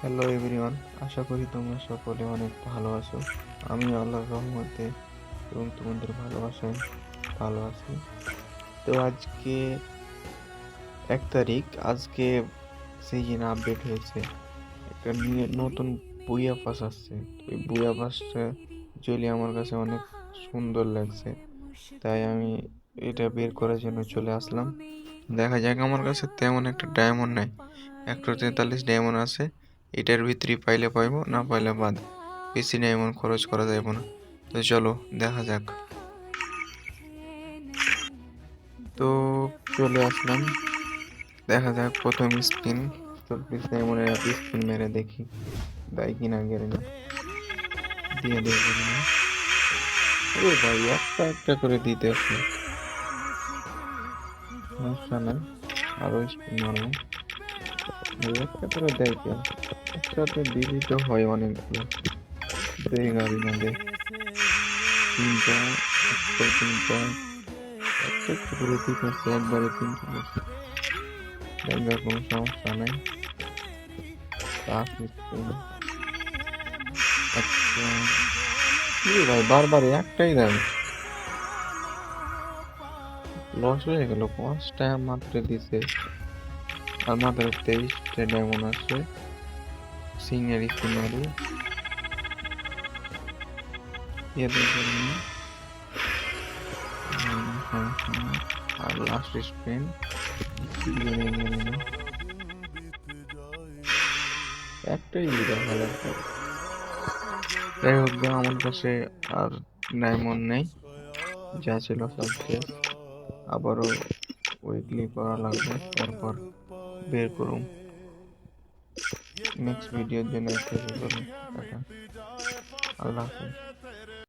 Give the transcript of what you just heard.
Hello everyone, আশা করি তোমরা সকলে অনেক ভালো আছো। আমি আল্লাহর রহমতে এবং তোমাদের ভালোবাসায় ভালো আছি। তো আজকে 1 তারিখ, আজকে সিজন আপডেট হয়েছে। একটা নিয়ে নতুন বুইয়া পাস আসছে। তো এই বুইয়া পাসটা অ্যাকচুয়ালি আমার কাছে অনেক সুন্দর লাগছে, তাই আমি এটা বের করার জন্য চলে আসলাম। দেখা যাক, আমার কাছে তেমন একটা ডায়মন্ড নাই, 143 ডায়মন্ড আছে। এটার ভিতরে পাইলে পাইবো, না পাইলে বাদ। বেশি ডায়মন্ড খরচ করা যাবে না। তো চলো দেখা যাক। তো চলে আসলাম, দেখা যাক প্রথম স্পিন। 40 ডায়মন্ডের একটা স্পিন মেরে দেখি দেয় কিনা গেলে না, দিয়ে দেখবো না। ও ভাই, একটা একটা করে দিতে আসে, সমস্যা নাই, আরো স্পিন মারবো। ভাই একটা করে দেয় কেন? একসাথে দিলি তো হয় অনেকগুলো। দেখ গাড়ি না দেখ, তিনটা, একটা তিনটা, একটা একটা করে দিতে আসছে, একবারে তিনটা দিচ্ছে। দেখা কোনো সমস্যা নাই। আচ্ছা, কি রে ভাই, বারবার একটাই দেয়, লস হয়ে গেল। 5টা মাত্র দিছে, আর মাত্র 23টা ডায়মন্ড আছে। সিঙ্গারি সিঙ্গারি এদের জন্য সমস্যা নেই। আর লাস্ট স্পিন একটাই দিতে ভালো। যাই হোক গে, আমার কাছে আর ডায়মন্ড নেই, যা ছিল সব শেষ। আবারও উইকলি করা লাগবে, তারপর বের করুন। নেক্সট ভিডিওর জন্য অপেক্ষা করুন। টাটা, আল্লাহ হাফেজ।